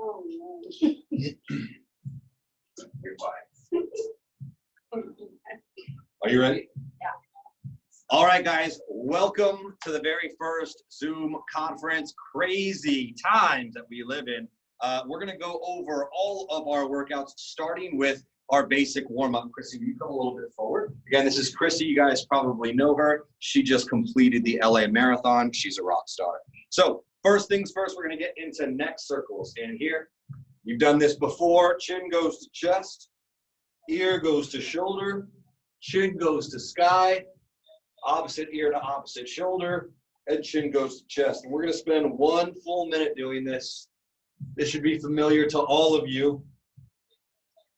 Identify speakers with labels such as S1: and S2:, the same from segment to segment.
S1: Oh,
S2: You're fine. Are you ready?
S1: Yeah.
S2: All right, guys, welcome to the very first Zoom conference. Crazy times that we live in. We're going to go over all of our workouts, starting with our basic warm-up. Chrissy, will you come a little bit forward? Again, this is Chrissy. You guys probably know her. She just completed the LA Marathon. She's a rock star. So first things first, we're going to get into neck circles. Stand here. You've done this before. Chin goes to chest. Ear goes to shoulder. Chin goes to sky. Opposite ear to opposite shoulder. Head chin goes to chest. And we're going to spend 1 full minute doing this. This should be familiar to all of you.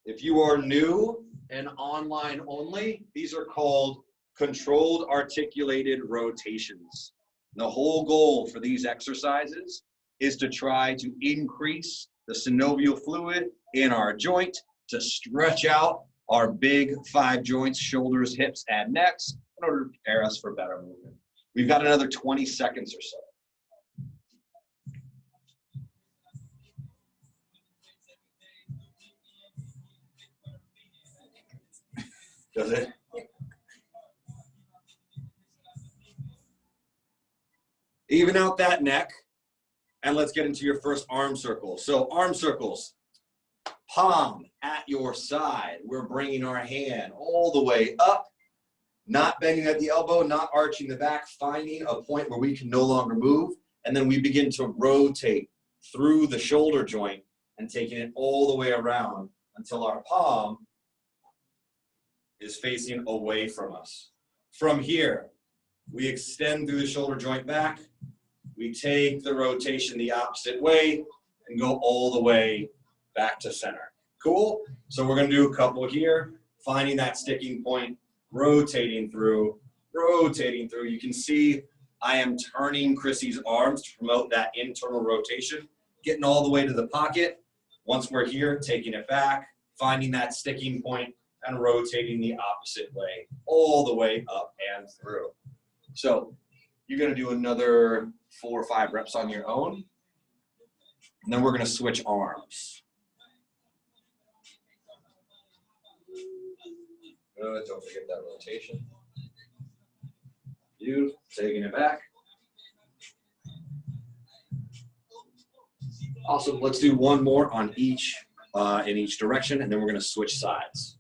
S2: If you are new and online only, these are called controlled articulated rotations. The whole goal for these exercises is to try to increase the synovial fluid in our joint to stretch out our big 5 joints, shoulders, hips, and necks in order to prepare us for better movement. We've got another 20 seconds or so. Does it? Even out that neck, and let's get into your first arm circle. So arm circles, palm at your side. We're bringing our hand all the way up, not bending at the elbow, not arching the back, finding a point where we can no longer move, and then we begin to rotate through the shoulder joint and taking it all the way around until our palm is facing away from us. From here, we extend through the shoulder joint back. We take the rotation the opposite way and go all the way back to center. Cool? So we're going to do a couple here, finding that sticking point, rotating through, rotating through. You can see I am turning Chrissy's arms to promote that internal rotation, getting all the way to the pocket. Once we're here, taking it back, finding that sticking point, and rotating the opposite way, all the way up and through. So you're going to do another 4 or 5 reps on your own, and then we're going to switch arms. Good, don't forget that rotation. Beautiful, taking it back. Awesome, let's do one more on each, in each direction, and then we're going to switch sides.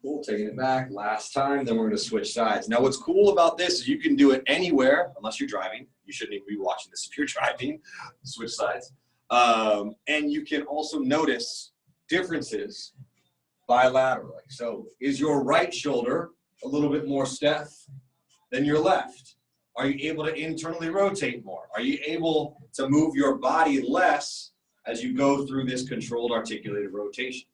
S2: Cool, taking it back, last time, then we're going to switch sides. Now what's cool about this is you can do it anywhere, unless you're driving. You shouldn't even be watching this if you're driving. Switch sides. And you can also notice differences bilaterally. So is your right shoulder a little bit more stiff than your left? Are you able to internally rotate more? Are you able to move your body less as you go through this controlled articulated rotation?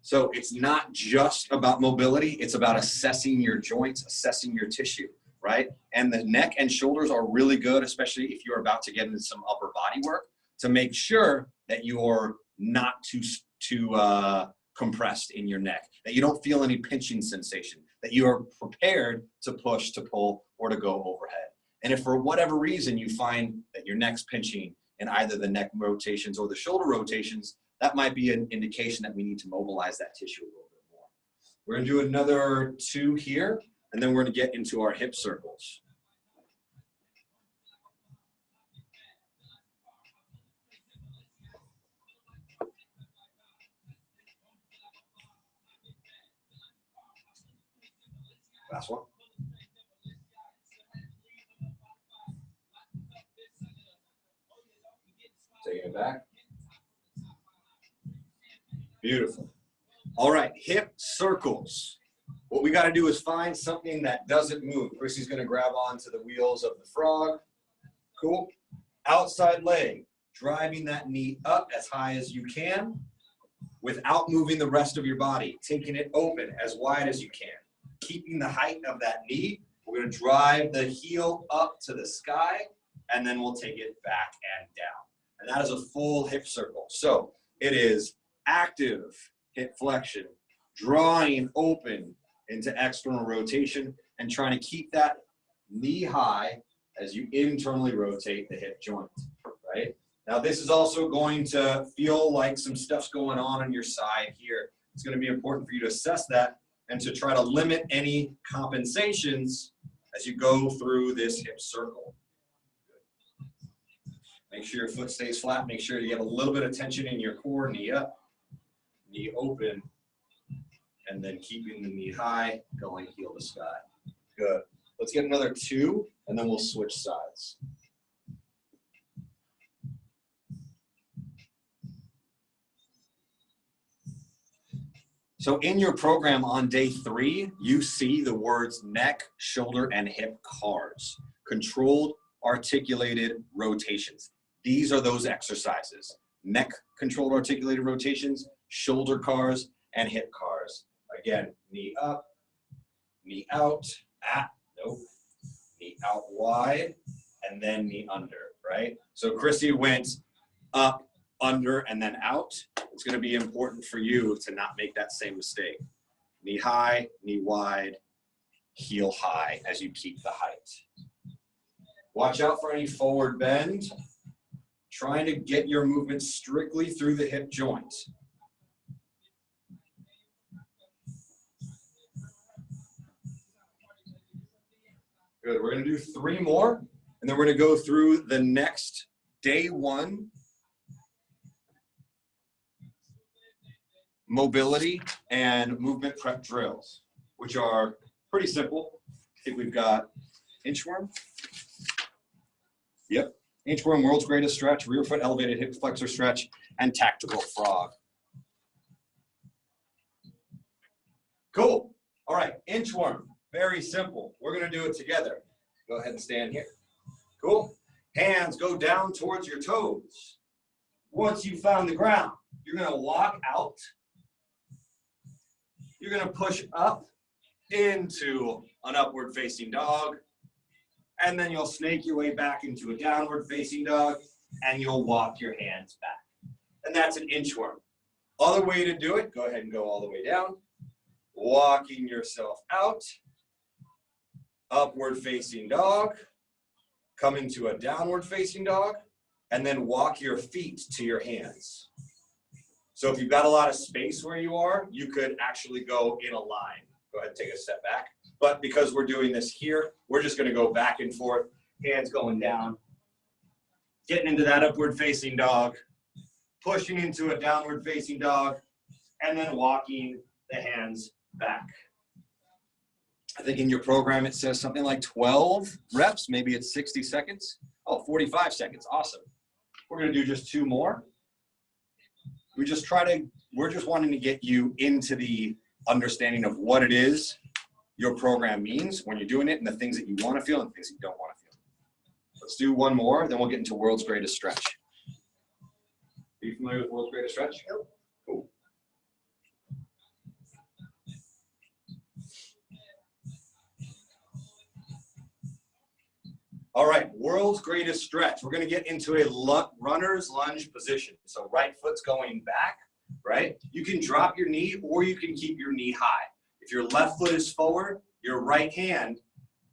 S2: So it's not just about mobility, it's about assessing your joints, assessing your tissue, right? And the neck and shoulders are really good, especially if you're about to get into some upper body work, to make sure that you're not too compressed in your neck, that you don't feel any pinching sensation, that you are prepared to push, to pull, or to go overhead. And if for whatever reason you find that your neck's pinching in either the neck rotations or the shoulder rotations, that might be an indication that we need to mobilize that tissue a little bit more. We're going to do another 2 here, and then we're going to get into our hip circles. Last one. Taking it back. Beautiful. All right, hip circles. What we got to do is find something that doesn't move. Chrissy's going to grab onto the wheels of the frog. Cool. Outside leg, driving that knee up as high as you can without moving the rest of your body, taking it open as wide as you can. Keeping the height of that knee, we're going to drive the heel up to the sky, and then we'll take it back and down. And that is a full hip circle. So it is active hip flexion, drawing open into external rotation and trying to keep that knee high as you internally rotate the hip joint, right? Now this is also going to feel like some stuff's going on your side here. It's going to be important for you to assess that and to try to limit any compensations as you go through this hip circle. Make sure your foot stays flat. Make sure you have a little bit of tension in your core, knee up, knee open, and then keeping the knee high, going heel to sky. Good. Let's get another 2, and then we'll switch sides. So in your program on day 3, you see the words neck, shoulder, and hip cars. Controlled, articulated rotations. These are those exercises. Neck controlled articulated rotations, shoulder cars, and hip cars. Again, knee up, knee out, nope, knee out wide, and then knee under, right? So Chrissy went up, under, and then out. It's going to be important for you to not make that same mistake. Knee high, knee wide, heel high as you keep the height. Watch out for any forward bend. Trying to get your movement strictly through the hip joint. Good, we're going to do 3 more, and then we're going to go through the next day 1 mobility and movement prep drills, which are pretty simple. I think we've got inchworm. Yep, inchworm, world's greatest stretch, rear foot elevated hip flexor stretch, and tactical frog. Cool. All right, inchworm, very simple. We're gonna do it together. Go ahead and stand here. Cool. Hands go down towards your toes. Once you've found the ground, you're gonna walk out. You're gonna push up into an upward facing dog, and then you'll snake your way back into a downward facing dog, and you'll walk your hands back. And that's an inchworm. Other way to do it, go ahead and go all the way down. Walking yourself out, upward facing dog, come into a downward facing dog, and then walk your feet to your hands. So if you've got a lot of space where you are, you could actually go in a line. Go ahead and take a step back. But because we're doing this here, we're just going to go back and forth, hands going down, getting into that upward facing dog, pushing into a downward facing dog, and then walking the hands back. I think in your program it says something like 12 reps, maybe it's 60 seconds. Oh, 45 seconds, awesome. We're going to do just 2 more. We're just wanting to get you into the understanding of what it is your program means when you're doing it and the things that you want to feel and things that you don't want to feel. Let's do 1 more, then we'll get into world's greatest stretch. Are you familiar with world's greatest stretch? Nope. Cool. All right, world's greatest stretch. We're going to get into a runner's lunge position. So right foot's going back, right? You can drop your knee or you can keep your knee high. If your left foot is forward, your right hand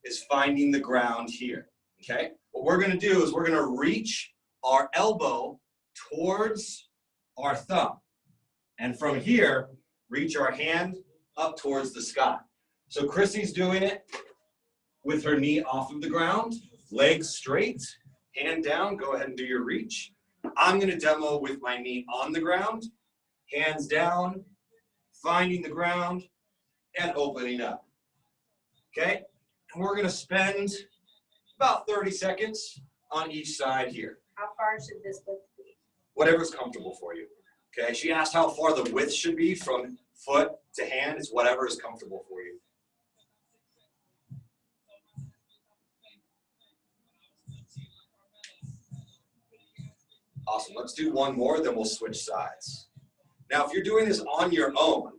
S2: is finding the ground here, okay? What we're going to do is we're going to reach our elbow towards our thumb. And from here, reach our hand up towards the sky. So Chrissy's doing it with her knee off of the ground. Legs straight, hand down, go ahead and do your reach. I'm going to demo with my knee on the ground, hands down, finding the ground, and opening up. Okay? And we're going to spend about 30 seconds on each side here.
S1: How far should this width be?
S2: Whatever's comfortable for you. Okay? She asked how far the width should be from foot to hand. It's whatever is comfortable for you. Awesome. Let's do 1 more, then we'll switch sides. Now, if you're doing this on your own,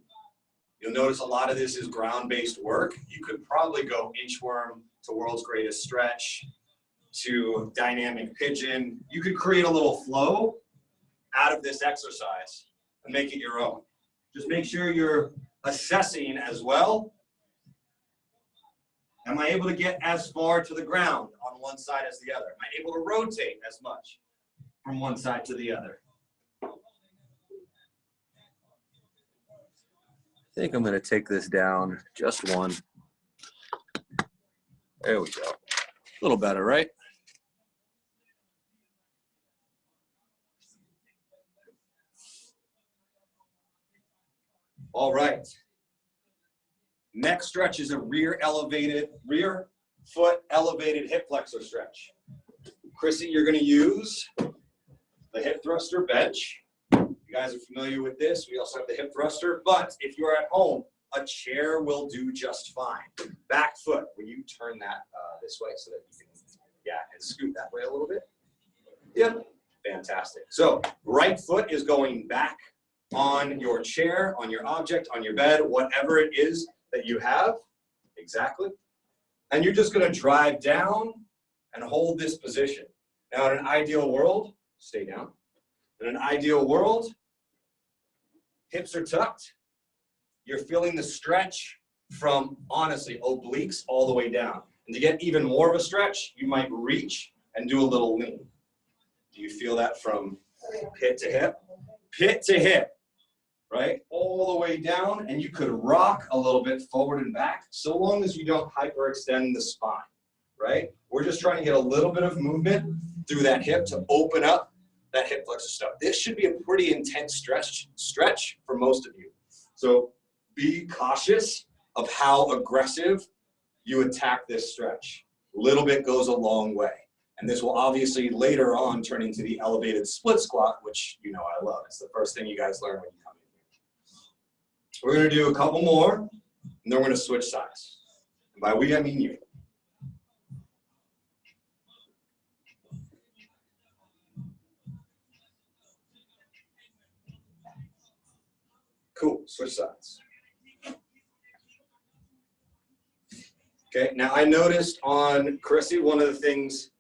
S2: you'll notice a lot of this is ground-based work. You could probably go inchworm to world's greatest stretch to dynamic pigeon. You could create a little flow out of this exercise and make it your own. Just make sure you're assessing as well Am I able to get as far to the ground on one side as the other? Am I able to rotate as much from one side to the other? I think I'm going to take this down just one. There we go. A little better, right? All right. Next stretch is a rear foot elevated hip flexor stretch. Chrissy, you're going to use the hip thruster bench. You guys are familiar with this. We also have the hip thruster, but if you're at home, a chair will do just fine. Back foot, will you turn that this way so that you can, and scoot that way a little bit? Yep, fantastic. So right foot is going back on your chair, on your object, on your bed, whatever it is that you have, exactly. And you're just gonna drive down and hold this position. Now in an ideal world, stay down. In an ideal world, hips are tucked. You're feeling the stretch from, honestly, obliques all the way down. And to get even more of a stretch, you might reach and do a little lean. Do you feel that from pit to hip? Pit to hip, right? All the way down, and you could rock a little bit forward and back, so long as you don't hyperextend the spine, right? We're just trying to get a little bit of movement through that hip to open up that hip flexor stuff. This should be a pretty intense stretch for most of you. So be cautious of how aggressive you attack this stretch. A little bit goes a long way. And this will obviously later on turn into the elevated split squat, which you know I love. It's the first thing you guys learn when you come in here. We're gonna do a couple more, and then we're gonna switch sides. And by we, I mean you. Cool, switch sides. Okay, now I noticed on Chrissy, one of the things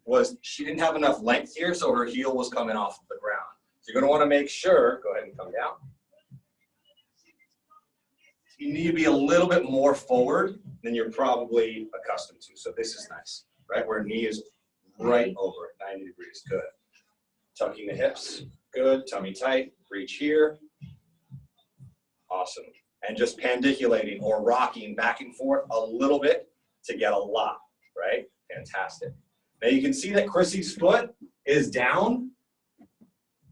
S2: was she didn't have enough length here, so her heel was coming off the ground. So you're gonna wanna make sure, go ahead and come down. You need to be a little bit more forward than you're probably accustomed to. So this is nice, right? Where knee is right over it, 90 degrees, good. Tucking the hips, good, tummy tight, reach here. Awesome. And just pandiculating or rocking back and forth a little bit to get a lot, right? Fantastic. Now you can see that Chrissy's foot is down.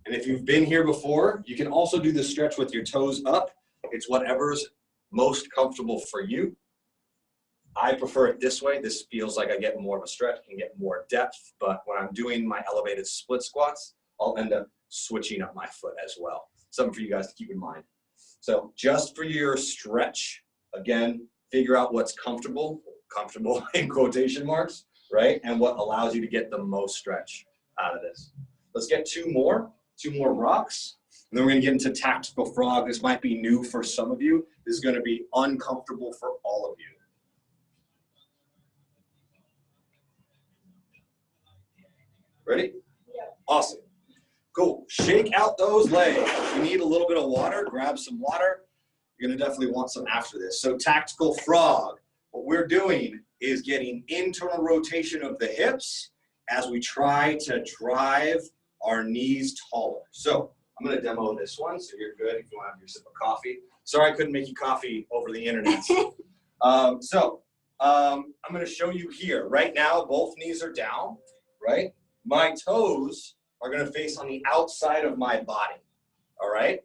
S2: And if you've been here before, you can also do the stretch with your toes up. It's whatever's most comfortable for you. I prefer it this way. This feels like I get more of a stretch and get more depth. But when I'm doing my elevated split squats, I'll end up switching up my foot as well. Something for you guys to keep in mind. So just for your stretch, again, figure out what's comfortable in quotation marks, right? And what allows you to get the most stretch out of this. Let's get two more rocks. And then we're gonna get into tactical frog. This might be new for some of you. This is gonna be uncomfortable for all of you. Ready?
S1: Yeah.
S2: Awesome. Cool. Shake out those legs. If you need a little bit of water, grab some water. You're going to definitely want some after this. So tactical frog. What we're doing is getting internal rotation of the hips as we try to drive our knees taller. So I'm going to demo this one so you're good if you want to have your sip of coffee. Sorry I couldn't make you coffee over the internet. I'm going to show you here. Right now, both knees are down, right? My toes are gonna face on the outside of my body, all right?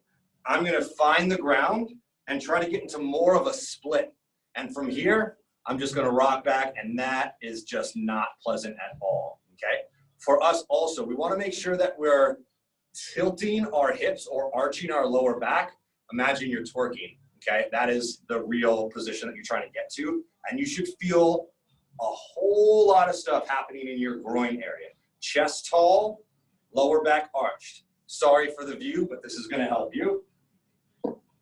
S2: I'm gonna find the ground and try to get into more of a split. And from here, I'm just gonna rock back, and that is just not pleasant at all, okay? For us also, we wanna make sure that we're tilting our hips or arching our lower back. Imagine you're twerking, okay? That is the real position that you're trying to get to. And you should feel a whole lot of stuff happening in your groin area. Chest tall, lower back arched. Sorry for the view, but this is gonna help you,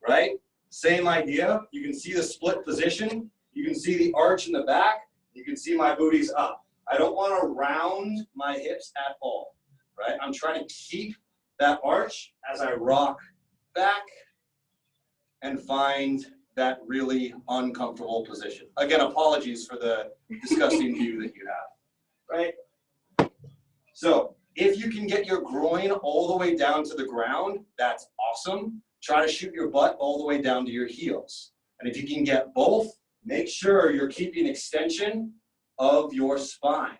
S2: right? Same idea. You can see the split position. You can see the arch in the back. You can see my booty's up. I don't wanna round my hips at all, right? I'm trying to keep that arch as I rock back and find that really uncomfortable position. Again, apologies for the disgusting view that you have, right? So if you can get your groin all the way down to the ground, that's awesome. Try to shoot your butt all the way down to your heels. And if you can get both, make sure you're keeping extension of your spine.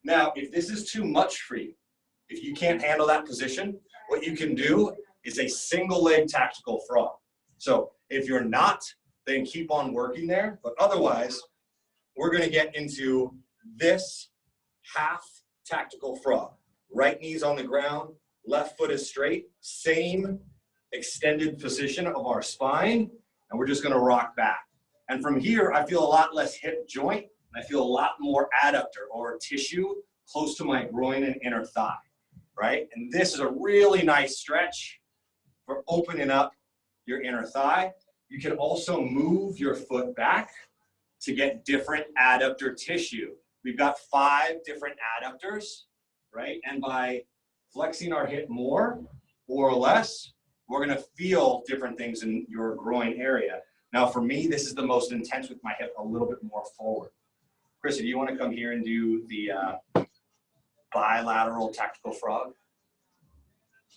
S2: Now, if this is too much for you, if you can't handle that position, what you can do is a single leg tactical frog. So if you're not, then keep on working there. But otherwise, we're going to get into this half tactical frog. Right knee's on the ground, left foot is straight, same extended position of our spine, and we're just going to rock back. And from here, I feel a lot less hip joint, and I feel a lot more adductor or tissue close to my groin and inner thigh, right? And this is a really nice stretch for opening up your inner thigh. You can also move your foot back to get different adductor tissue. We've got 5 different adductors, right? And by flexing our hip more or less, we're gonna feel different things in your groin area. Now for me, this is the most intense with my hip a little bit more forward. Chrissy, do you wanna come here and do the bilateral tactical frog?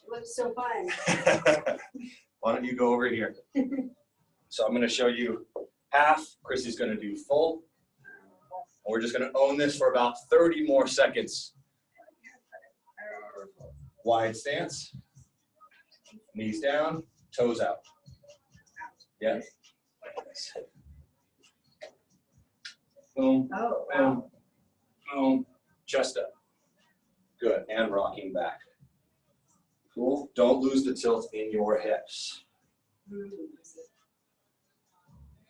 S1: It looks so fun.
S2: Why don't you go over here? So I'm gonna show you half, Chrissy's gonna do full. And we're just gonna own this for about 30 more seconds. Wide stance, knees down, toes out. Yeah. Like this. Boom,
S1: Oh, wow.
S2: boom, boom, chest up. Good, and rocking back. Cool, don't lose the tilt in your hips.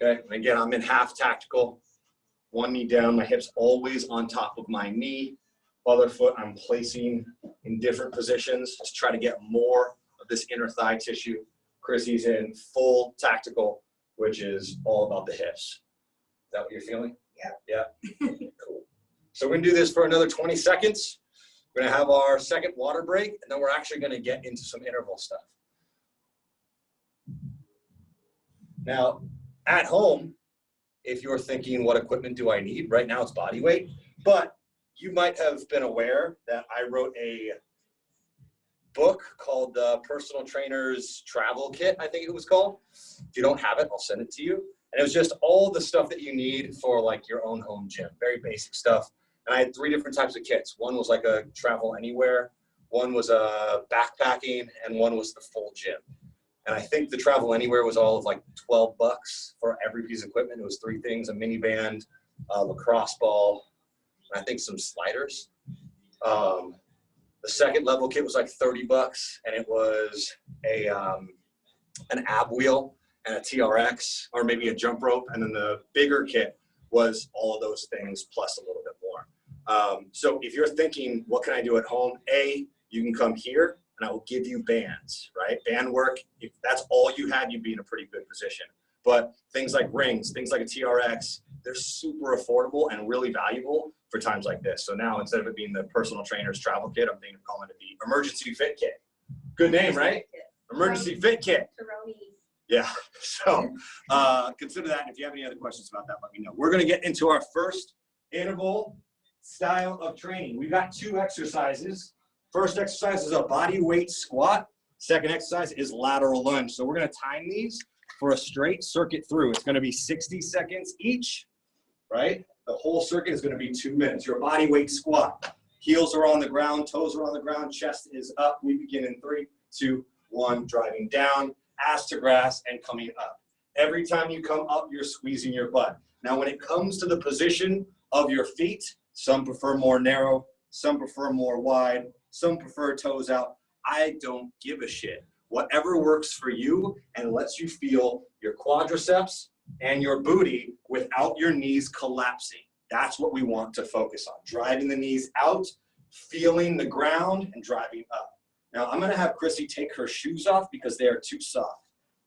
S2: Okay, and again, I'm in half tactical. One knee down, my hip's always on top of my knee. Other foot I'm placing in different positions to try to get more of this inner thigh tissue. Chrissy's in full tactical, which is all about the hips. Is that what you're feeling? Yeah. Yeah. Cool. So we're gonna do this for another 20 seconds. We're gonna have our second water break, and then we're actually gonna get into some interval stuff. Now, at home, if you're thinking, what equipment do I need? Right now it's Bodyweight, but you might have been aware that I wrote a book called the Personal Trainer's Travel Kit, I think it was called. If you don't have it, I'll send it to you. And it was just all the stuff that you need for like your own home gym, very basic stuff. And I had 3 different types of kits. One was like a travel anywhere, one was a backpacking, and one was the full gym. And I think the travel anywhere was all of like 12 bucks for every piece of equipment. It was 3 things: a mini band, a lacrosse ball, and I think some sliders. The second level kit was like 30 bucks, and it was a an ab wheel and a TRX, or maybe a jump rope. And then the bigger kit was all of those things plus a little bit more. So if you're thinking, what can I do at home? You can come here and I will give you bands, right? Band work, if that's all you had, you'd be in a pretty good position. But things like rings, things like a TRX, they're super affordable and really valuable for times like this. So now, instead of it being the Personal Trainer's Travel Kit, I'm thinking of calling it the Emergency Fit Kit. Good name, right? Emergency Fit Kit. Yeah, so consider that. And if you have any other questions about that, let me know. We're gonna get into our first interval style of training. We've got 2 exercises. First exercise is a body weight squat. Second exercise is lateral lunge. So we're gonna time these for a straight circuit through. It's gonna be 60 seconds each, right? The whole circuit is gonna be 2 minutes. Your body weight squat. Heels are on the ground, toes are on the ground, chest is up. We begin in 3, 2, 1, driving down, ass to grass, and coming up. Every time you come up, you're squeezing your butt. Now, when it comes to the position of your feet, some prefer more narrow, some prefer more wide, some prefer toes out. I don't give a shit. Whatever works for you and lets you feel your quadriceps and your booty without your knees collapsing. That's what we want to focus on. Driving the knees out, feeling the ground, and driving up. Now, I'm gonna have Chrissy take her shoes off because they are too soft.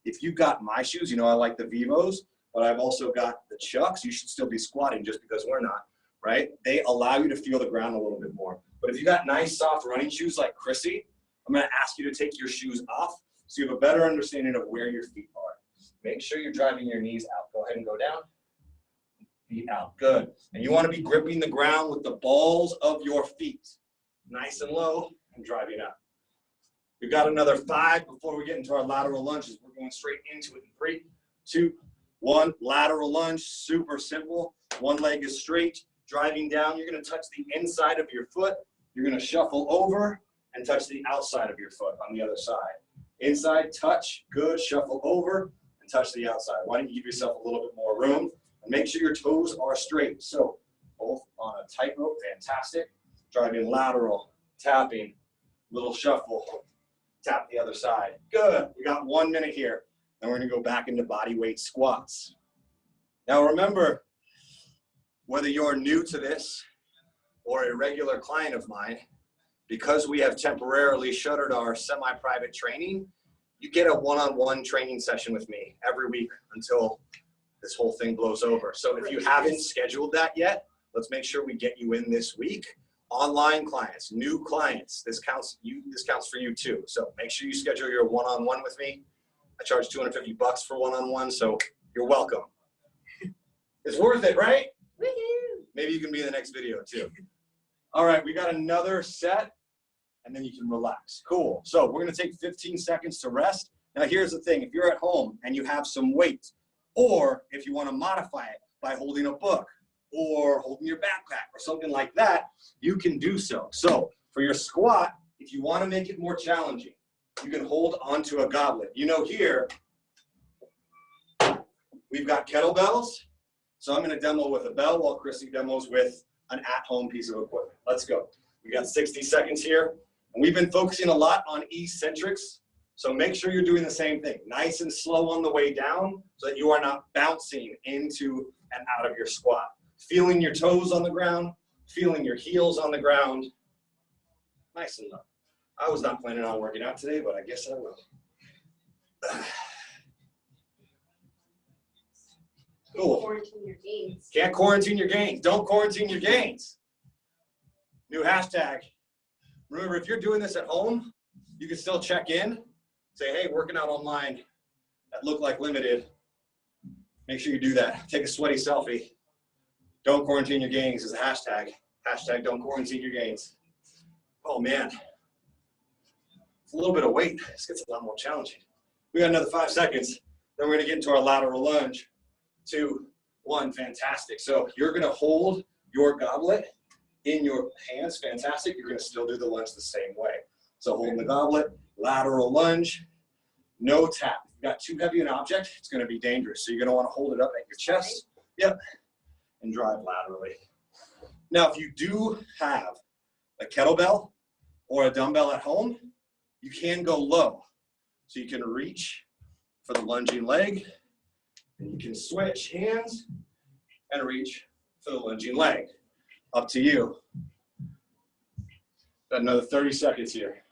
S2: If you've got my shoes, you know I like the Vivos, but I've also got the Chucks. You should still be squatting just because we're not, right? They allow you to feel the ground a little bit more. But if you got nice, soft running shoes like Chrissy, I'm gonna ask you to take your shoes off so you have a better understanding of where your feet are. Make sure you're driving your knees out. Go ahead and go down. Feet out. Good. And you want to be gripping the ground with the balls of your feet. Nice and low and driving up. We've got another 5 before we get into our lateral lunges. We're going straight into it in 3, 2, 1. Lateral lunge, super simple. One leg is straight, driving down. You're going to touch the inside of your foot. You're going to shuffle over and touch the outside of your foot on the other side. Inside, touch, good. Shuffle over and touch the outside. Why don't you give yourself a little bit more room? And make sure your toes are straight. So both on a tightrope, fantastic. Driving lateral, tapping, little shuffle, tap the other side. Good. We got 1 minute here. Then we're going to go back into body weight squats. Now remember, whether you're new to this or a regular client of mine, because we have temporarily shuttered our semi-private training, you get a one-on-one training session with me every week until this whole thing blows over. So if you haven't scheduled that yet, let's make sure we get you in this week. Online clients, new clients, this counts for you too. So make sure you schedule your one-on-one with me. I charge $250 for one-on-one, so you're welcome. It's worth it, right?
S1: Woohoo!
S2: Maybe you can be in the next video too. All right, we got another set, and then you can relax. Cool. So we're gonna take 15 seconds to rest. Now here's the thing, if you're at home and you have some weight, or if you wanna modify it by holding a book, or holding your backpack, or something like that, you can do so. So for your squat, if you wanna make it more challenging, you can hold onto a goblet. You know here, we've got kettlebells. So I'm gonna demo with a bell while Chrissy demos with an at-home piece of equipment. Let's go. We got 60 seconds here. And we've been focusing a lot on eccentrics. So make sure you're doing the same thing. Nice and slow on the way down so that you are not bouncing into and out of your squat. Feeling your toes on the ground, feeling your heels on the ground. Nice and low. I was not planning on working out today, but I guess I will. Cool.
S1: Quarantine your gains.
S2: Can't quarantine your gains. Don't quarantine your gains. New hashtag. Remember, if you're doing this at home, you can still check in. Say, hey, working out online at LOOKLIKE Limited. Make sure you do that. Take a sweaty selfie. Don't quarantine your gains is a hashtag. Hashtag don't quarantine your gains. Oh, man. It's a little bit of weight. This gets a lot more challenging. We got another 5 seconds. Then we're going to get into our lateral lunge. 2, 1, fantastic. So you're going to hold your goblet in your hands, fantastic. You're going to still do the lunge the same way. So holding the goblet, lateral lunge, no tap. If you've got too heavy an object, it's going to be dangerous. So you're going to want to hold it up at your chest, yep, and drive laterally. Now, if you do have a kettlebell or a dumbbell at home, you can go low. So you can reach for the lunging leg, and you can switch hands and reach for the lunging leg. Up to you. Got another 30 seconds here.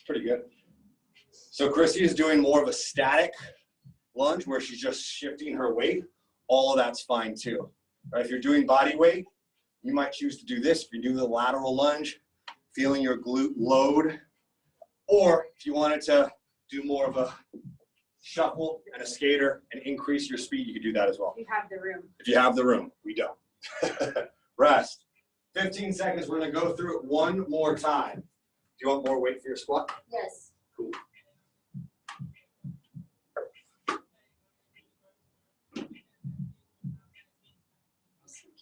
S2: Pretty good. So Chrissy is doing more of a static lunge where she's just shifting her weight. All of that's fine too. Right? If you're doing body weight, you might choose to do this. If you do the lateral lunge, feeling your glute load, or if you wanted to do more of a shuffle and a skater and increase your speed, you could do that as well.
S1: If you have the room.
S2: If you have the room, we don't. Rest. 15 seconds, we're gonna go through it one more time. Do you want more weight for your squat?
S1: Yes.
S2: Cool.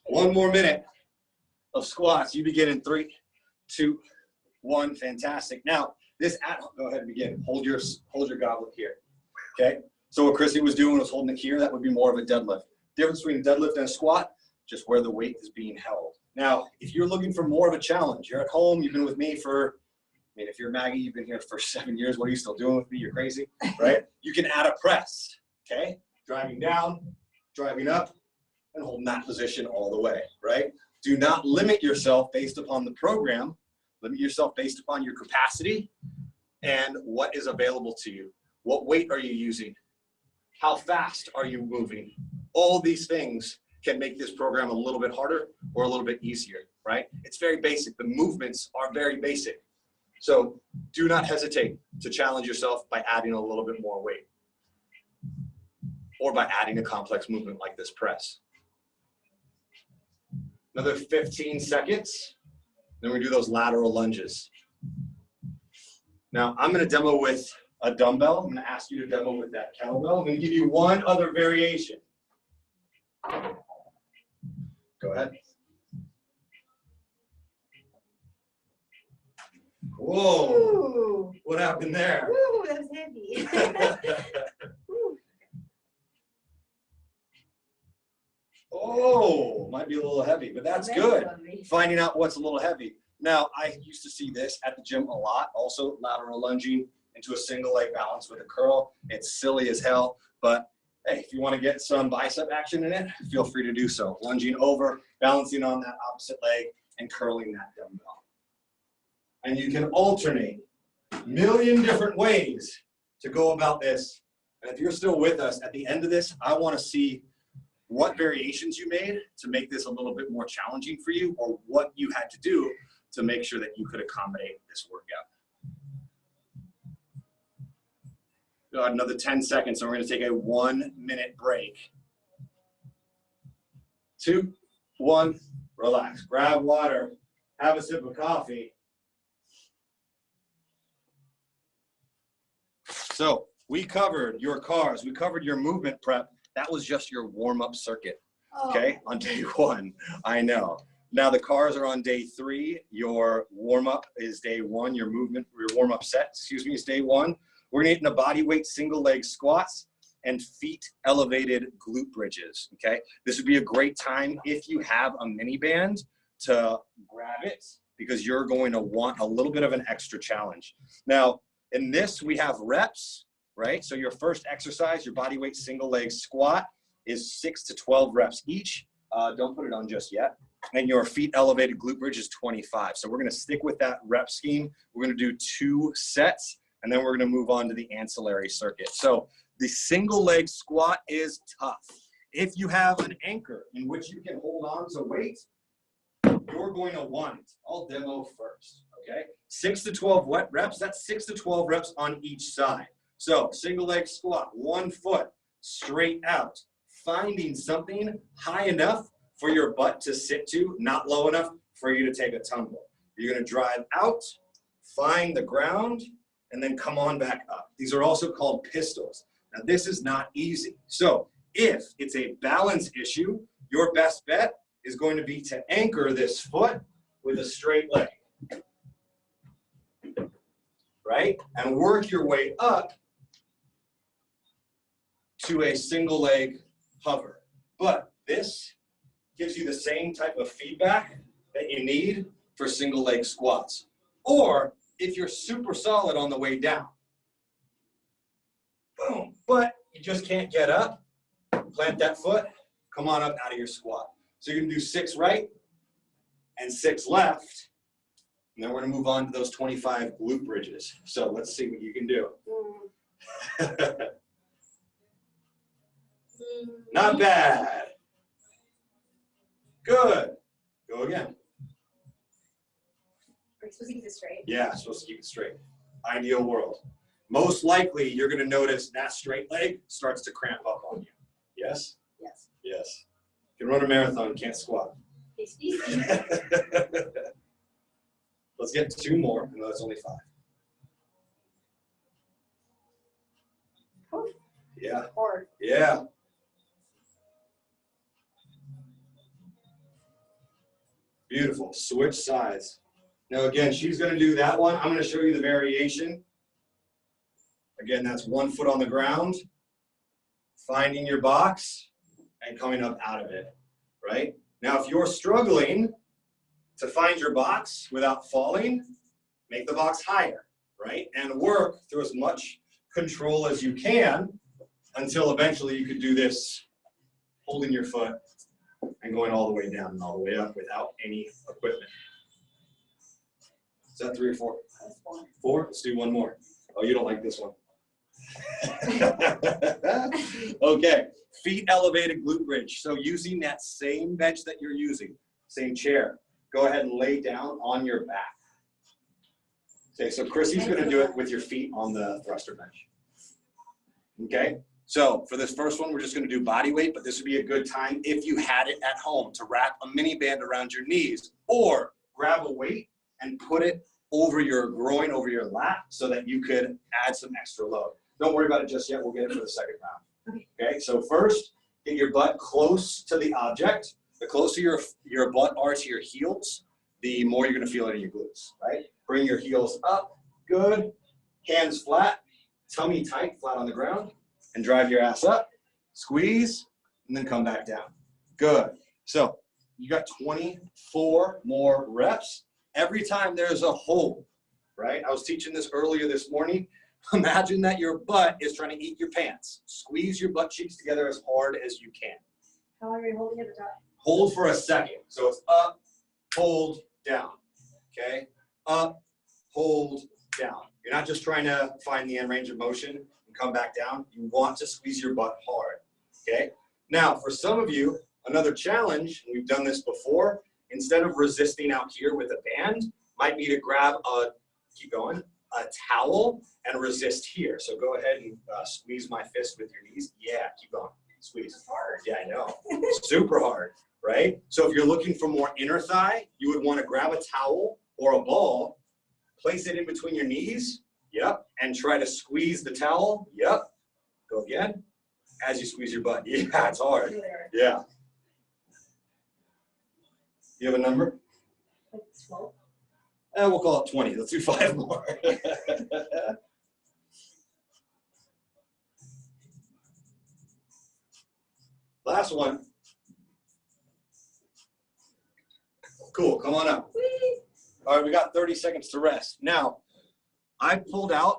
S2: One more minute of squats. You begin in 3, 2, 1. Fantastic. Now, this go ahead and begin. Hold your goblet here. Okay? So what Chrissy was doing was holding it here. That would be more of a deadlift. Difference between a deadlift and a squat, just where the weight is being held. Now, if you're looking for more of a challenge, you're at home, you've been with me for, I mean, if you're Maggie, you've been here for 7 years. What are you still doing with me? You're crazy, right? You can add a press, okay? Driving down, driving up, and holding that position all the way, right? Do not limit yourself based upon the program. Limit yourself based upon your capacity and what is available to you. What weight are you using? How fast are you moving? All these things can make this program a little bit harder or a little bit easier, right? It's very basic. The movements are very basic. So do not hesitate to challenge yourself by adding a little bit more weight or by adding a complex movement like this press. Another 15 seconds, then we do those lateral lunges. Now I'm gonna demo with a dumbbell. I'm gonna ask you to demo with that kettlebell. I'm gonna give you one other variation. Go ahead. Whoa,
S1: Ooh.
S2: what happened there?
S1: Ooh, that was heavy. Ooh.
S2: Oh, might be a little heavy, but that's good. Finding out what's a little heavy. Now, I used to see this at the gym a lot, also lateral lunging into a single leg balance with a curl. It's silly as hell, but hey, if you want to get some bicep action in it, feel free to do so. Lunging over, balancing on that opposite leg, and curling that dumbbell. And you can alternate a million different ways to go about this. And if you're still with us at the end of this, I want to see what variations you made to make this a little bit more challenging for you, or what you had to do to make sure that you could accommodate this workout. Got another 10 seconds, and we're going to take a 1-minute break. 2, 1, relax. Grab water, have a sip of coffee. So we covered your cars, we covered your movement prep. That was just your warm-up circuit, okay, on day 1. I know. Now the cars are on day 3. Your warm-up is day 1. Your warm-up set, excuse me, is day 1. We're gonna hit the body weight single leg squats and feet elevated glute bridges, okay? This would be a great time if you have a mini band to grab it, because you're going to want a little bit of an extra challenge. Now, in this, we have reps, right? So your first exercise, your body weight single leg squat, is 6 to 12 reps each. Don't put it on just yet. And your feet elevated glute bridge is 25. So we're gonna stick with that rep scheme. We're gonna do 2 sets, and then we're gonna move on to the ancillary circuit. So the single leg squat is tough. If you have an anchor in which you can hold on to weight, you're going to want it. I'll demo first, okay? 6 to 12 reps, that's 6 to 12 reps on each side. So single leg squat, 1 foot straight out, finding something high enough for your butt to sit to, not low enough for you to take a tumble. You're gonna drive out, find the ground, and then come on back up. These are also called pistols. Now this is not easy. So if it's a balance issue, your best bet is going to be to anchor this foot with a straight leg, right? And work your way up to a single leg hover. But this gives you the same type of feedback that you need for single leg squats. Or if you're super solid on the way down, boom, but you just can't get up, plant that foot, come on up out of your squat. So you're gonna do 6 right and 6 left, and then we're gonna move on to those 25 glute bridges. So let's see what you can do. Not bad. Good. Go again.
S1: Are you supposed to keep this straight?
S2: Yeah, supposed to keep it straight. Ideal world. Most likely, you're going to notice that straight leg starts to cramp up on you. Yes?
S1: Yes.
S2: Yes. You can run a marathon, can't squat.
S1: It's easy.
S2: Let's get 2 more. No, that's only 5.
S1: Oh.
S2: Yeah.
S1: Or
S2: Yeah. Beautiful. Switch sides. Now again, she's going to do that one. I'm going to show you the variation. Again, that's 1 foot on the ground, finding your box, and coming up out of it, right? Now, if you're struggling to find your box without falling, make the box higher, right? And work through as much control as you can until eventually you could do this holding your foot and going all the way down and all the way up without any equipment. Is that 3 or 4? 4? Let's do 1 more. Oh, you don't like this one. Okay, feet elevated glute bridge. So using that same bench that you're using, same chair, go ahead and lay down on your back. Okay, so Chrissy's gonna do it with your feet on the thruster bench. Okay, so for this first one, we're just gonna do body weight, but this would be a good time if you had it at home to wrap a mini band around your knees or grab a weight and put it over your groin, over your lap, so that you could add some extra load. Don't worry about it just yet. We'll get it for the second round. Okay, so first, get your butt close to the object. The closer your butt are to your heels, the more you're gonna feel it in your glutes, right? Bring your heels up, good. Hands flat, tummy tight, flat on the ground, and drive your ass up, squeeze, and then come back down. Good. So you got 24 more reps. Every time there's a hold, right? I was teaching this earlier this morning. Imagine that your butt is trying to eat your pants. Squeeze your butt cheeks together as hard as you can.
S1: How long are you holding at the top?
S2: Hold for a second. So it's up, hold, down. Okay? Up, hold, down. You're not just trying to find the end range of motion and come back down. You want to squeeze your butt hard. Okay? Now, for some of you, another challenge, and we've done this before, instead of resisting out here with a band, might be to grab a, keep going, a towel and resist here. So go ahead and squeeze my fist with your knees. Yeah, keep going. Squeeze.
S1: It's hard.
S2: Yeah, I know. Super hard, right? So if you're looking for more inner thigh, you would want to grab a towel or a ball, place it in between your knees. Yep. And try to squeeze the towel. Yep. Go again. As you squeeze your butt. Yeah, it's hard.
S1: Really hard.
S2: Yeah. You have a number?
S1: Like 12.
S2: We'll call it 20. Let's do 5 more. Last one. Cool, come on up.
S1: Whee!
S2: All right, we got 30 seconds to rest. Now, I pulled out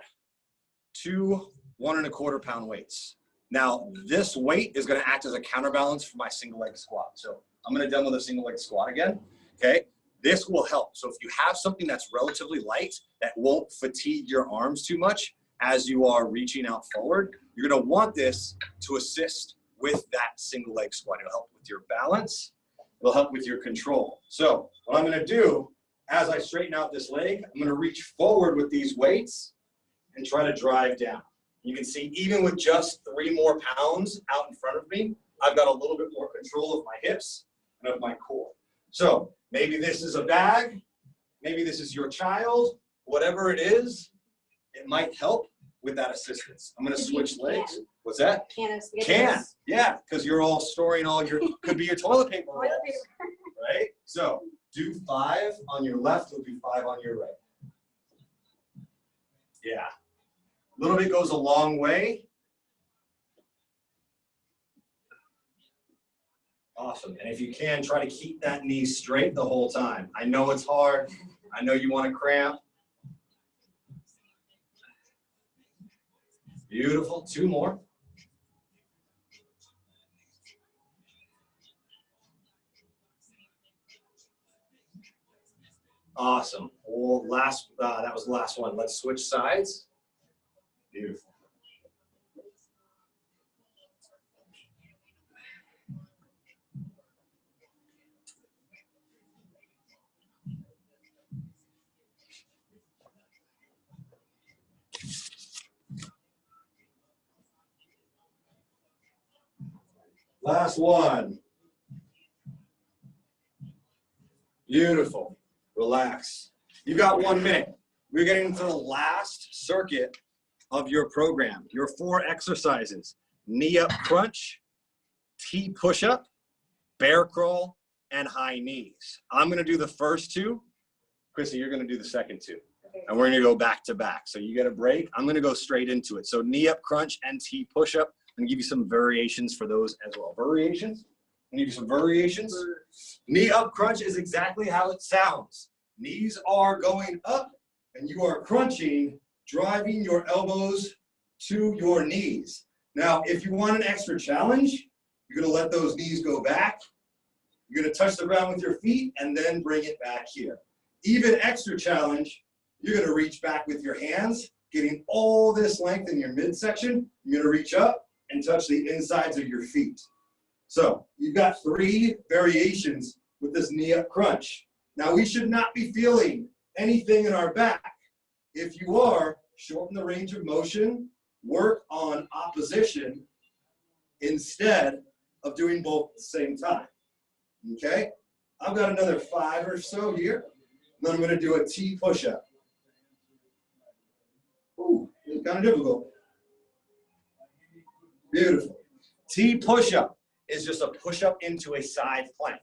S2: 2 1¼ pound weights. Now, this weight is gonna act as a counterbalance for my single leg squat. So I'm gonna demo the single leg squat again, okay? This will help. So if you have something that's relatively light that won't fatigue your arms too much as you are reaching out forward, you're gonna want this to assist with that single leg squat. It'll help with your balance. It'll help with your control. So what I'm gonna do, as I straighten out this leg, I'm gonna reach forward with these weights and try to drive down. You can see even with just 3 more pounds out in front of me, I've got a little bit more control of my hips and of my core. So maybe this is a bag, maybe this is your child, whatever it is, it might help with that assistance. I'm gonna switch legs. What's that?
S1: Can.
S2: Yeah, because you're all storing all your, could be your toilet paper rolls,
S1: Toilet paper.
S2: right? So do 5 on your left, you'll do 5 on your right. Yeah, a little bit goes a long way. Awesome, and if you can, try to keep that knee straight the whole time. I know it's hard, I know you want to cramp. Beautiful, 2 more. Awesome. Well, that was the last one. Let's switch sides. Beautiful. Last one. Beautiful. Relax. You got 1 minute. We're getting into the last circuit of your program. Your 4 exercises: knee up crunch, T push-up, bear crawl, and high knees. I'm going to do the first 2. Chrissy, you're going to do the second 2.
S1: Okay.
S2: And we're going to go back to back. So you get a break. I'm going to go straight into it. So knee up crunch and T push-up. I'm going to give you some variations for those as well. Variations? I'm going to give you some variations. Knee up crunch is exactly how it sounds. Knees are going up and you are crunching, driving your elbows to your knees. Now, if you want an extra challenge, you're going to let those knees go back. You're going to touch the ground with your feet and then bring it back here. Even extra challenge, you're going to reach back with your hands, getting all this length in your midsection. You're gonna reach up and touch the insides of your feet. So you've got 3 variations with this knee up crunch. Now we should not be feeling anything in our back. If you are, shorten the range of motion, work on opposition instead of doing both at the same time, okay? I've got another 5 or so here. Then I'm gonna do a T push-up. Ooh, it's kind of difficult. Beautiful. T push-up is just a push-up into a side plank.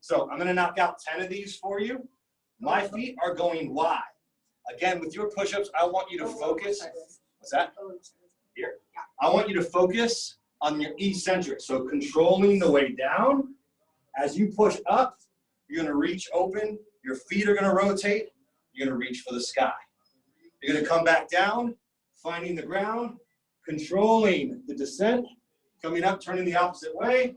S2: So I'm gonna knock out 10 of these for you. My feet are going wide. Again, with your push-ups, I want you to focus. What's that? Here. I want you to focus on your eccentric. So controlling the way down. As you push up, you're gonna reach open. Your feet are gonna rotate. You're gonna reach for the sky. You're gonna come back down, finding the ground, controlling the descent, coming up, turning the opposite way,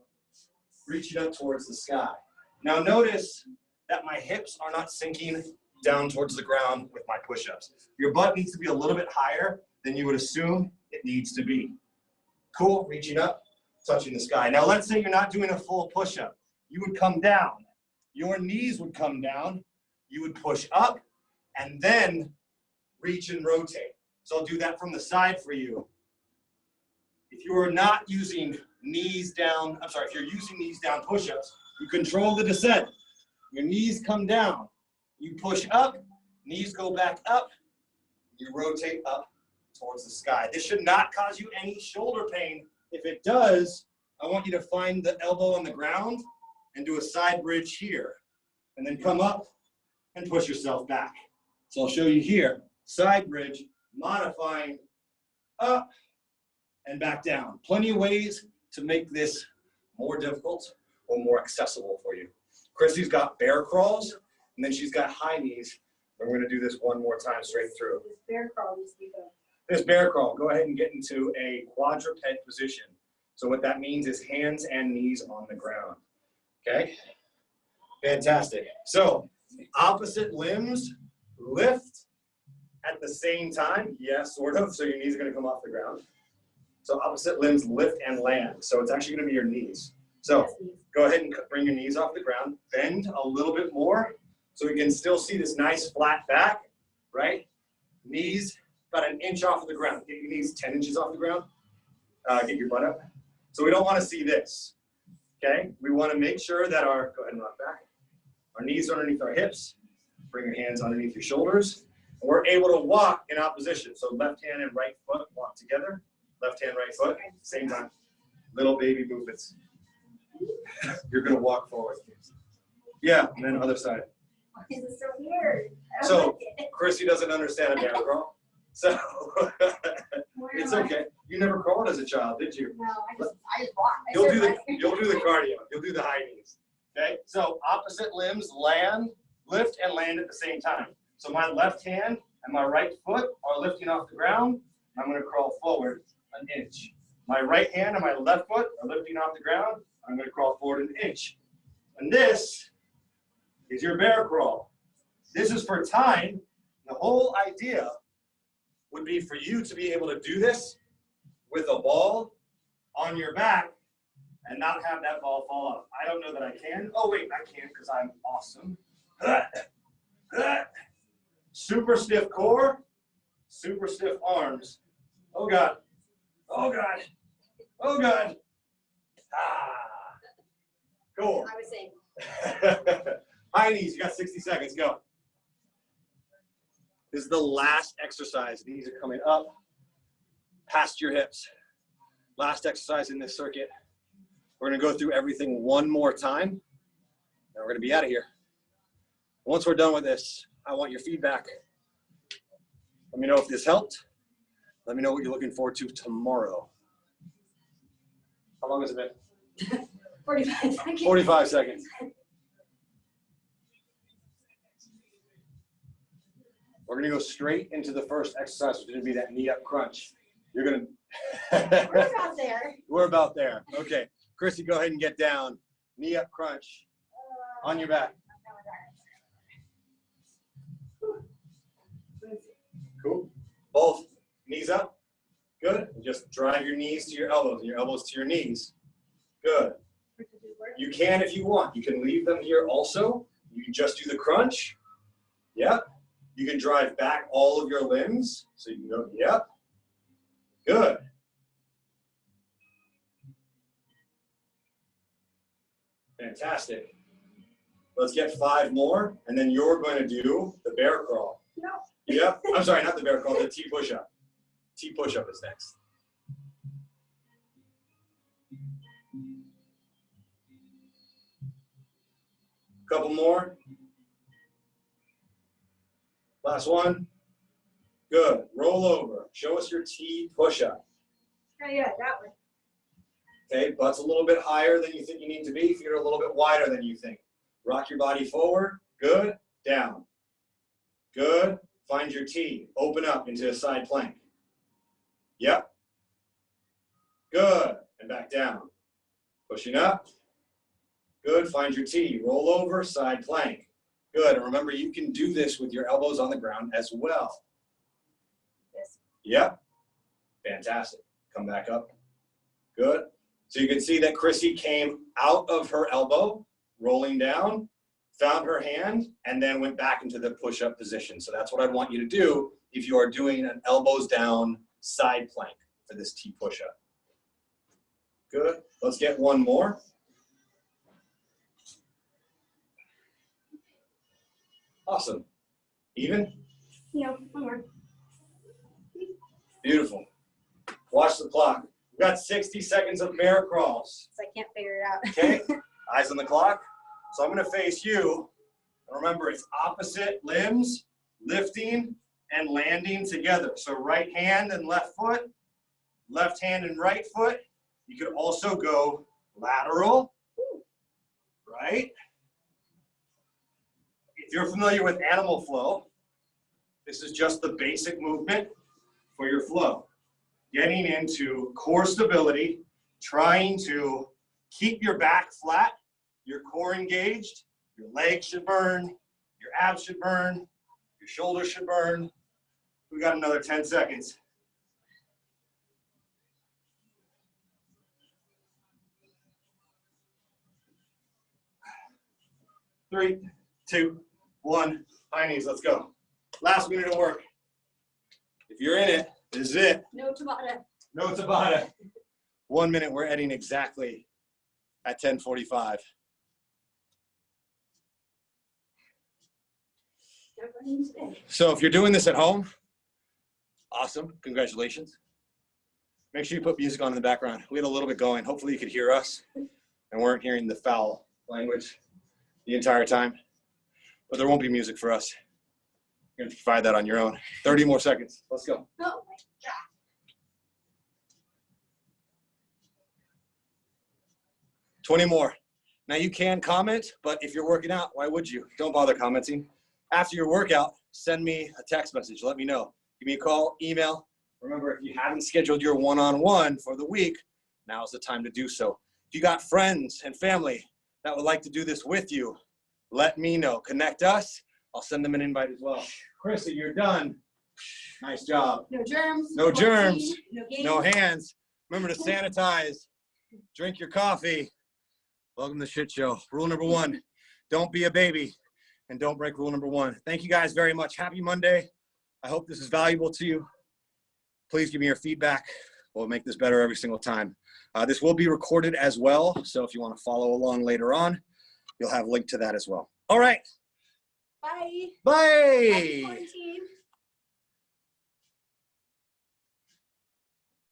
S2: reaching up towards the sky. Now notice that my hips are not sinking down towards the ground with my push-ups. Your butt needs to be a little bit higher than you would assume it needs to be. Cool, reaching up, touching the sky. Now let's say you're not doing a full push-up. You would come down. Your knees would come down. You would push up and then reach and rotate. So I'll do that from the side for you. If you are not using knees down, if you're using knees down push-ups, you control the descent. Your knees come down. You push up, knees go back up, you rotate up towards the sky. This should not cause you any shoulder pain. If it does, I want you to find the elbow on the ground and do a side bridge here. And then come up and push yourself back. So I'll show you here, side bridge, modifying up and back down. Plenty of ways to make this more difficult or more accessible for you. Chrissy's got bear crawls, and then she's got high knees. We're gonna do this one more time straight through.
S1: This bear crawl you speak of.
S2: This bear crawl, go ahead and get into a quadruped position. So what that means is hands and knees on the ground, okay? Fantastic. So opposite limbs lift at the same time. Yes, sort of. So your knees are gonna come off the ground. So opposite limbs lift and land. So it's actually gonna be your knees. So go ahead and bring your knees off the ground. Bend a little bit more so we can still see this nice flat back, right? Knees about an inch off of the ground. Get your knees 10 inches off the ground. Get your butt up. So we don't want to see this, okay? We want to make sure that go ahead and rock back. Our knees are underneath our hips. Bring your hands underneath your shoulders. And we're able to walk in opposition. So left hand and right foot walk together. Left hand, right foot, same time. Little baby movements. You're gonna walk forward. Yeah, and then other side.
S1: Why is it so weird?
S2: So Chrissy doesn't understand a bear crawl. So it's okay. You never crawled as a child, did you?
S1: No, I just walk.
S2: You'll do the cardio. You'll do the high knees. Okay. So opposite limbs land, lift and land at the same time. So my left hand and my right foot are lifting off the ground. I'm going to crawl forward an inch. My right hand and my left foot are lifting off the ground. I'm going to crawl forward an inch. And this is your bear crawl. This is for time. The whole idea would be for you to be able to do this with a ball on your back and not have that ball fall off. I don't know that I can. Oh, wait, I can because I'm awesome. Super stiff core, super stiff arms. Oh, God. Oh, God. Oh, God. Ah. Cool.
S1: I was saying.
S2: High knees, you got 60 seconds, go. This is the last exercise. Knees are coming up past your hips. Last exercise in this circuit. We're gonna go through everything one more time, and we're gonna be out of here. Once we're done with this, I want your feedback. Let me know if this helped. Let me know what you're looking forward to tomorrow. How long has it been?
S1: 45 seconds.
S2: 45 seconds. We're gonna go straight into the first exercise, which is gonna be that knee up crunch. You're gonna.
S1: We're about there.
S2: We're about there. Okay, Chrissy, go ahead and get down. Knee up crunch on your back. Cool. Both. just drive your knees to your elbows and your elbows to your knees. Good. You can if you want. You can leave them here also. You can just do the crunch. Yep. You can drive back all of your limbs. So you can go, yep. Good. Fantastic. Let's get 5 more, and then you're going to do the bear crawl.
S1: No.
S2: Yep. I'm sorry, not the bear crawl, the T push-up. T push-up is next. Couple more. Last one. Good. Roll over. Show us your T push-up.
S1: Oh yeah, that one.
S2: Okay, butt's a little bit higher than you think you need to be. Feet are a little bit wider than you think. Rock your body forward. Good. Down. Good. Find your T. Open up into a side plank. Yep. Good. And back down. Pushing up. Good. Find your T. Roll over. Side plank. Good. And remember, you can do this with your elbows on the ground as well.
S1: Yes.
S2: Yep. Fantastic. Come back up. Good. So you can see that Chrissy came out of her elbow, rolling down, found her hand, and then went back into the push-up position. So that's what I'd want you to do if you are doing an elbows down side plank for this T push-up. Good. Let's get one more. Awesome. Even?
S1: No, one more.
S2: Beautiful. Watch the clock. We've got 60 seconds of bear crawls.
S1: So I can't figure it out.
S2: Okay? Eyes on the clock. So I'm going to face you. And remember, it's opposite limbs, lifting and landing together. So right hand and left foot, left hand and right foot. You could also go lateral, right? If you're familiar with animal flow, this is just the basic movement for your flow. Getting into core stability, trying to keep your back flat, your core engaged, your legs should burn, your abs should burn, your shoulders should burn. We got another 10 seconds. Three, two, one. High knees, let's go. Last minute of work. If you're in it, this is it.
S1: No Tabata.
S2: No Tabata. 1 minute, we're ending exactly at 10:45. So if you're doing this at home, awesome, congratulations. Make sure you put music on in the background. We had a little bit going. Hopefully you could hear us and weren't hearing the foul language the entire time. But there won't be music for us. You're gonna provide that on your own. 30 more seconds, let's go.
S1: Oh my God.
S2: 20 more. Now you can comment, but if you're working out, why would you? Don't bother commenting. After your workout, send me a text message. Let me know. Give me a call, email. Remember, if you haven't scheduled your one-on-one for the week, now's the time to do so. If you got friends and family that would like to do this with you, let me know. Connect us. I'll send them an invite as well. Chrissy, you're done. Nice job.
S1: No germs.
S2: No germs.
S1: No games.
S2: No hands. Remember to sanitize. Drink your coffee. Welcome to the shit show. Rule number 1, don't be a baby and don't break rule number 1. Thank you guys very much. Happy Monday. I hope this is valuable to you. Please give me your feedback. We'll make this better every single time. This will be recorded as well. So if you want to follow along later on, you'll have a link to that as well. All right.
S1: Bye.
S2: Bye.